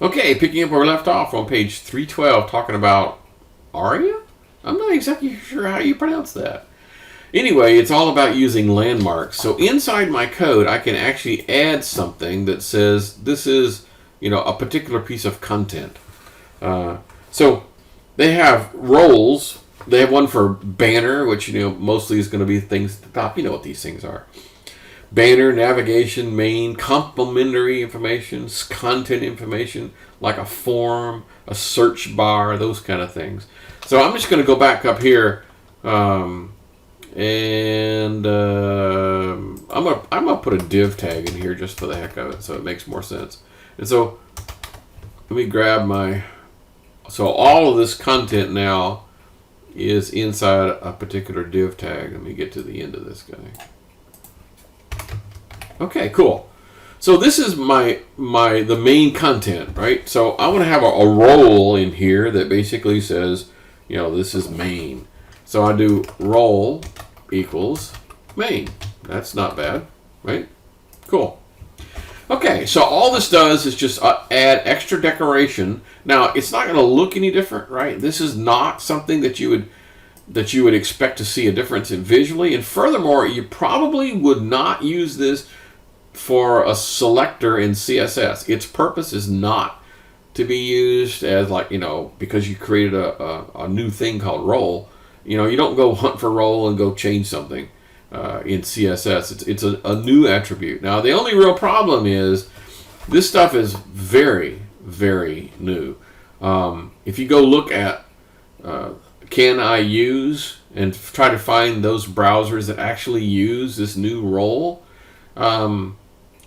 Okay, picking up where we left off on page 312, talking about Aria? I'm not exactly sure how you pronounce that. Anyway, it's all about using landmarks. So inside my code, I can actually add something that says this is, a particular piece of content. So they have roles. They have one for banner, which, mostly is going to be things at the top. You know what these things are. Banner, navigation, main, complementary information, content information, like a form, a search bar, those kind of things. So I'm just going to go back up here, and I'm gonna put a div tag in here just for the heck of it, so it makes more sense. And so let me grab so all of this content now is inside a particular div tag. Let me get to the end of this guy. Okay, cool. So this is the main content, right? So I want to have a role in here that basically says, this is main. So I do role equals main. That's not bad, right? Cool. Okay, so all this does is just add extra decoration. Now, it's not going to look any different, right? This is not something that you would expect to see a difference in visually. And furthermore, you probably would not use this for a selector in CSS. Its purpose is not to be used as because you created a new thing called role. You don't go hunt for role and go change something in CSS. It's a new attribute. Now, the only real problem is this stuff is very, very new. If you go look at can I use and try to find those browsers that actually use this new role,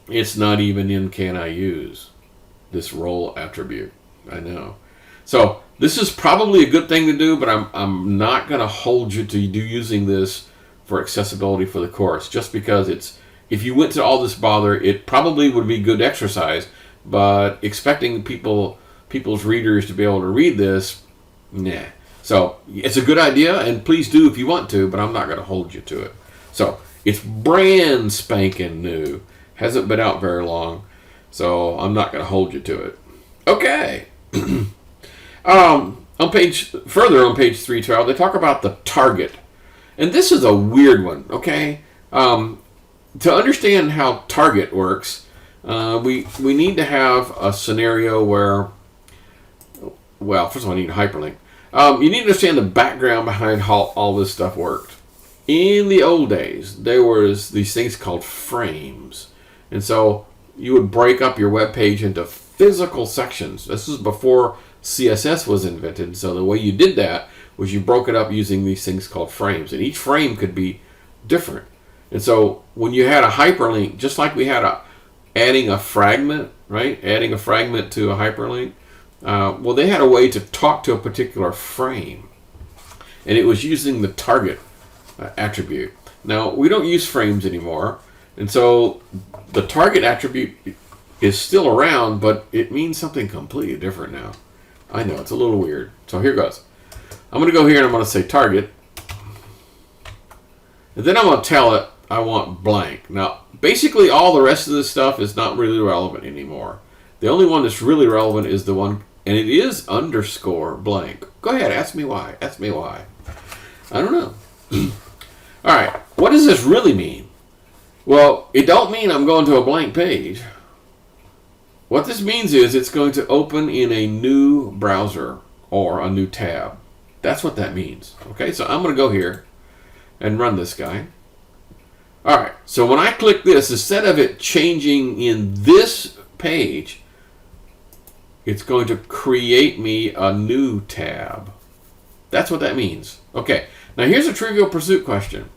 it's not even in can I use this role attribute. I know. So this is probably a good thing to do, but I'm not going to hold you to using this for accessibility for the course, just because if you went to all this bother, it probably would be good exercise, but expecting people's readers to be able to read this, nah. So it's a good idea, and please do if you want to, but I'm not going to hold you to it. So it's brand spanking new. Hasn't been out very long, so I'm not going to hold you to it. Okay. On page 312, they talk about the target. And this is a weird one, okay? To understand how target works, we need to have a scenario where, first of all, I need a hyperlink. You need to understand the background behind how all this stuff worked. In the old days, there was these things called frames. And so you would break up your web page into physical sections. This is before CSS was invented. So the way you did that was you broke it up using these things called frames. And each frame could be different. And so when you had a hyperlink, just like we had adding a fragment, right? Adding a fragment to a hyperlink. They had a way to talk to a particular frame. And it was using the target attribute. Now, we don't use frames anymore. And so the target attribute is still around, but it means something completely different now. I know, it's a little weird. So here goes. I'm going to go here and I'm going to say target. And then I'm going to tell it I want blank. Now, basically all the rest of this stuff is not really relevant anymore. The only one that's really relevant is the one, and it is underscore blank. Go ahead, ask me why. Ask me why. I don't know. All right, what does this really mean? Well, it don't mean I'm going to a blank page. What this means is it's going to open in a new browser or a new tab. That's what that means. Okay, so I'm going to go here and run this guy. All right, so when I click this, instead of it changing in this page, it's going to create me a new tab. That's what that means. Okay, now here's a Trivial Pursuit question.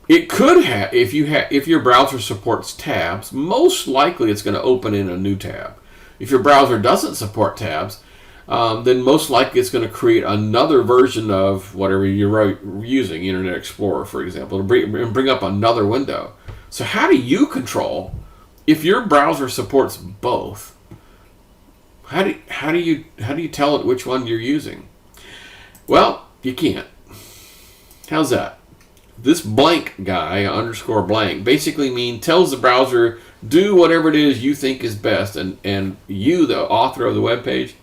It could have, if your browser supports tabs, most likely it's going to open in a new tab. If your browser doesn't support tabs, then most likely it's going to create another version of whatever you're using, Internet Explorer, for example, and bring up another window. So how do you control if your browser supports both? How do you tell it which one you're using? Well, you can't. How's that? this blank guy, underscore blank, basically tells the browser, do whatever it is you think is best, and you, the author of the web page,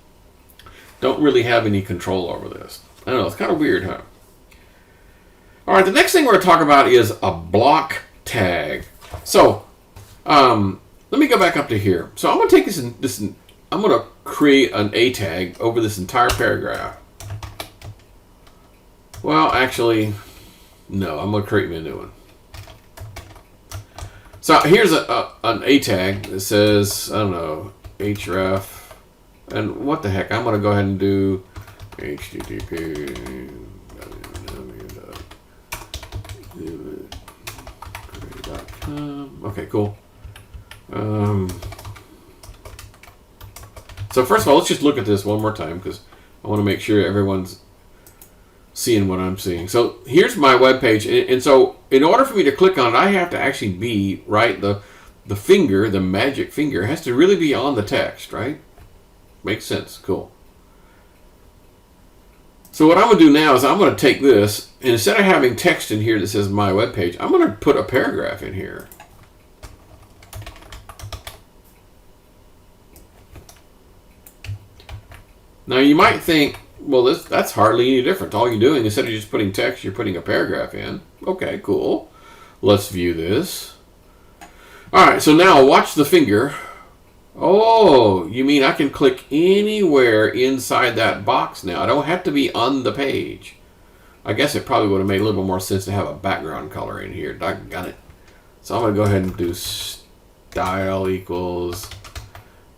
don't really have any control over this. I don't know, it's kind of weird, huh? All right, the next thing we're going to talk about is a block tag. So, let me go back up to here. So I'm going to take I'm going to create an A tag over this entire paragraph. Well, actually, no, I'm going to create me a new one. So here's an A tag that says, I don't know, href, and what the heck, I'm going to go ahead and do http www.create.com. Okay, cool. So first of all, let's just look at this one more time because I want to make sure everyone's seeing what I'm seeing. So here's my web page, and so in order for me to click on it, I have to actually be right. The finger, the magic finger, has to really be on the text, right? Makes sense. Cool. So what I'm going to do now is I'm going to take this, and instead of having text in here that says my web page, I'm going to put a paragraph in here. Now you might think, well, that's hardly any different. All you're doing, instead of just putting text, you're putting a paragraph in. Okay, cool. Let's view this. All right, so now watch the finger. Oh, you mean I can click anywhere inside that box now? I don't have to be on the page. I guess it probably would have made a little more sense to have a background color in here. Doggone it. So I'm going to go ahead and do style equals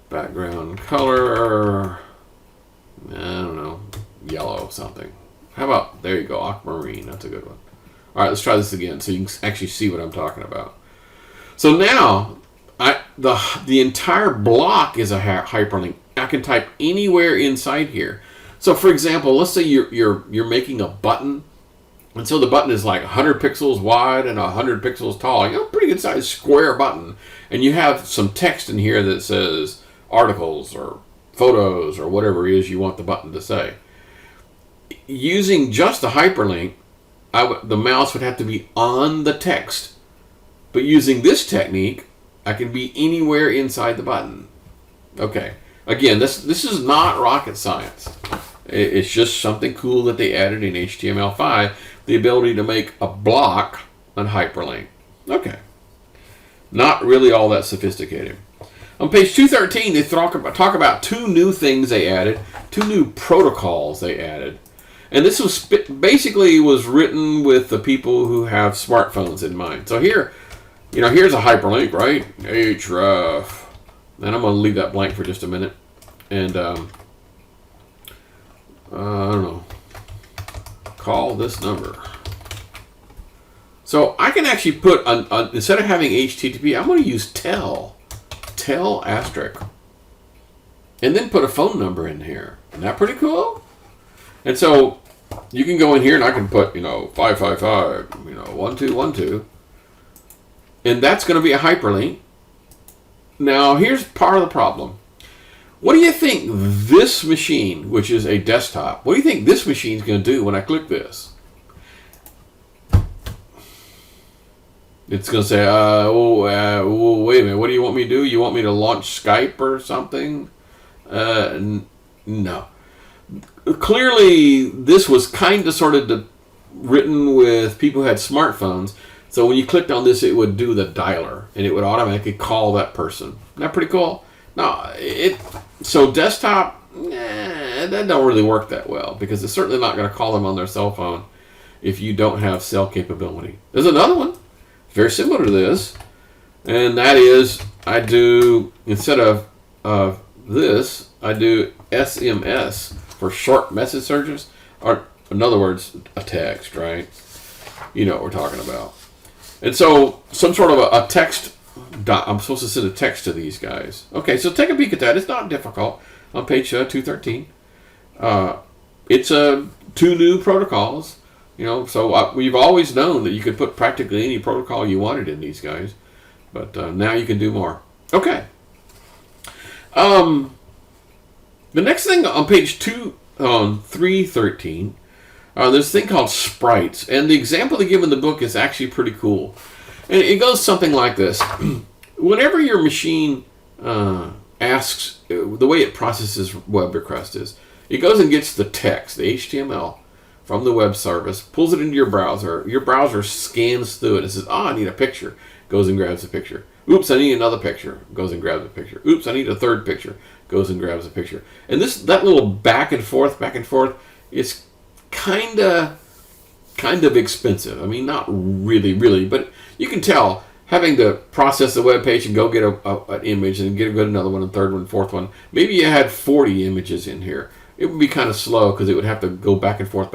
background color. I don't know, yellow something. How about, there you go, aquamarine. That's a good one. All right, let's try this again so you can actually see what I'm talking about. So now, the entire block is a hyperlink. I can type anywhere inside here. So for example, let's say you're making a button, and so the button is like 100 pixels wide and 100 pixels tall. You know, pretty good sized square button, and you have some text in here that says articles or photos or whatever it is you want the button to say. Using just a hyperlink, the mouse would have to be on the text. But using this technique, I can be anywhere inside the button. Okay. Again, this is not rocket science. It's just something cool that they added in HTML5, the ability to make a block on hyperlink. Okay. Not really all that sophisticated. On page 213, they talk about two new things they added, two new protocols they added. And this was basically was written with the people who have smartphones in mind. So here, here's a hyperlink, right? href. And I'm going to leave that blank for just a minute. And, I don't know, call this number. So I can actually put, instead of having HTTP, I'm going to use tell asterisk, and then put a phone number in here. Isn't that pretty cool? And so you can go in here and I can put 555 1212, and that's going to be a hyperlink. Now here's part of the problem. What do you think this machine, which is a desktop, what do you think this machine is going to do when I click this? It's going to say, wait a minute, what do you want me to do? You want me to launch Skype or something? No. Clearly, this was kind of sort of written with people who had smartphones. So when you clicked on this, it would do the dialer, and it would automatically call that person. Isn't that pretty cool? No, so desktop, that don't really work that well, because it's certainly not going to call them on their cell phone if you don't have cell capability. There's another one, very similar to this, and that is, I do, instead of this, I do SMS for short message searches, or in other words, a text, right? You know what we're talking about. And so, some sort of a text, I'm supposed to send a text to these guys. Okay, so take a peek at that. It's not difficult. On page 213. It's two new protocols. So we've always known that you could put practically any protocol you wanted in these guys. But now you can do more. Okay. The next thing on page 313, There's a thing called sprites, and the example they give in the book is actually pretty cool. And it goes something like this. Whenever your machine asks, the way it processes web requests is, it goes and gets the text, the HTML, from the web service, pulls it into your browser scans through it and says, I need a picture, goes and grabs a picture. Oops, I need another picture, goes and grabs a picture. Oops, I need a third picture, goes and grabs a picture. And that little back and forth is kind of expensive. I mean, not really, but you can tell, having to process the web page and go get an image and get another one, and third one, fourth one. Maybe you had 40 images in here. It would be kind of slow because it would have to go back and forth.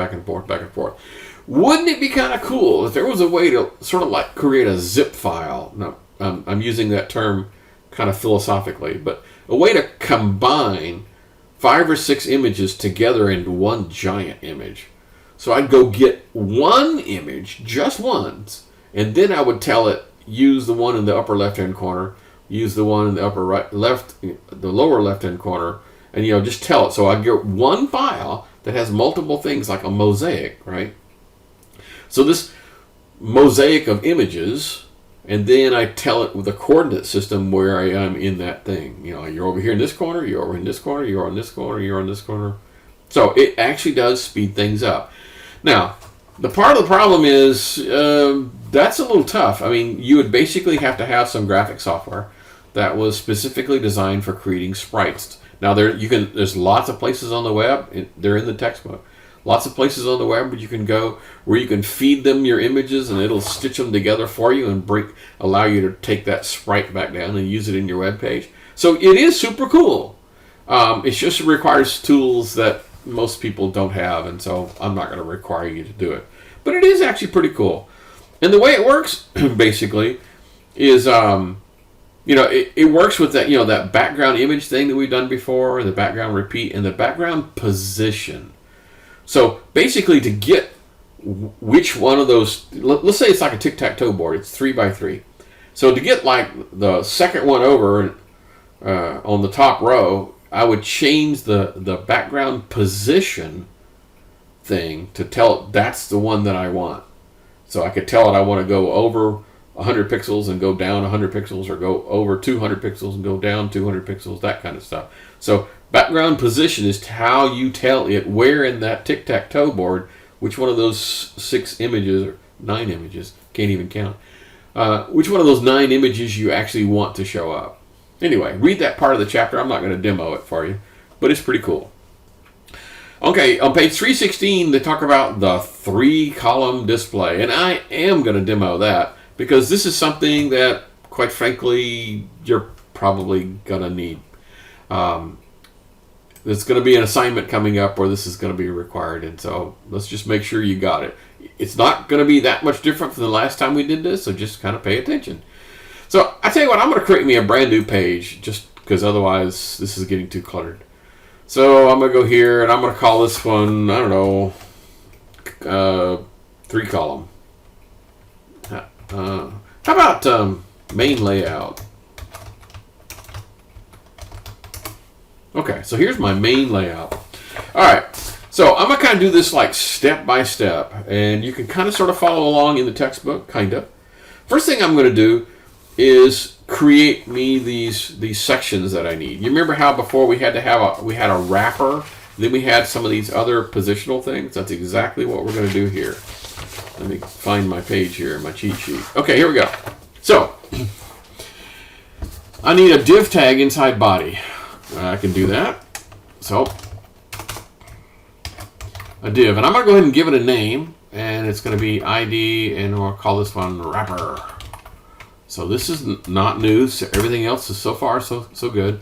Wouldn't it be kind of cool if there was a way to sort of like create a zip file? Now, I'm using that term kind of philosophically, but a way to combine 5 or 6 images together into one giant image. So I'd go get one image, just once, and then I would tell it, use the one in the upper left-hand corner, use the one in the the lower left-hand corner, and just tell it. So I get one file that has multiple things, like a mosaic, right? So this mosaic of images, and then I tell it with a coordinate system where I am in that thing. You're over here in this corner, you're over in this corner, you're on this corner, you're on this corner. So it actually does speed things up. Now, the part of the problem is that's a little tough. I mean, you would basically have to have some graphic software that was specifically designed for creating sprites. Now, there's lots of places on the web. They're in the textbook. Lots of places on the web where you can go, where you can feed them your images, and it'll stitch them together for you and allow you to take that sprite back down and use it in your web page. So it is super cool. It just requires tools that most people don't have, and so I'm not going to require you to do it. But it is actually pretty cool. And the way it works, basically, is it works with that that background image thing that we've done before, the background repeat, and the background position. So basically, to get which one of those, let's say it's like a tic-tac-toe board, it's 3x3. So to get like the second one over on the top row, I would change the background position thing to tell it that's the one that I want. So I could tell it I want to go over 100 pixels and go down 100 pixels, or go over 200 pixels and go down 200 pixels, that kind of stuff. So background position is how you tell it where in that tic-tac-toe board, which one of those 6 images, or 9 images, can't even count, which one of those 9 images you actually want to show up. Anyway, read that part of the chapter. I'm not going to demo it for you, but it's pretty cool. Okay, on page 316, they talk about the 3-column display, and I am going to demo that because this is something that, quite frankly, you're probably going to need. There's going to be an assignment coming up where this is going to be required, and so let's just make sure you got it. It's not going to be that much different from the last time we did this, so just kind of pay attention. So I tell you what, I'm going to create me a brand new page, just because otherwise this is getting too cluttered. So I'm going to go here, and I'm going to call this one, I don't know, 3-column. How about main layout? Okay, so here's my main layout. All right, so I'm going to kind of do this like step by step, and you can kind of sort of follow along in the textbook, kind of. First thing I'm going to do is create me these sections that I need. You remember how before we had a wrapper, then we had some of these other positional things? That's exactly what we're going to do here. Let me find my page here, my cheat sheet. Okay, here we go. So I need a div tag inside body. I can do that. So a div, and I'm going to go ahead and give it a name, and it's going to be ID, and we'll call this one wrapper. So this is not new. So everything else is so far so good.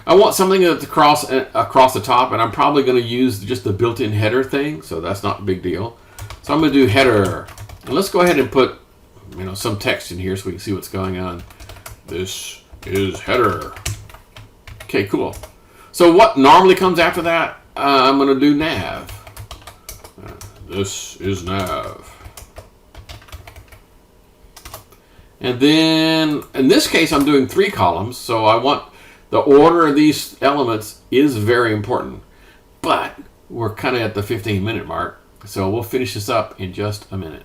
I want something that's across the top, and I'm probably going to use just the built-in header thing, so that's not a big deal. So I'm going to do header, and let's go ahead and put some text in here so we can see what's going on. This is header. Okay, cool. So what normally comes after that? I'm going to do nav. This is nav. And then, in this case, I'm doing 3 columns, so I want the order of these elements is very important. But we're kind of at the 15-minute mark, So we'll finish this up in just a minute.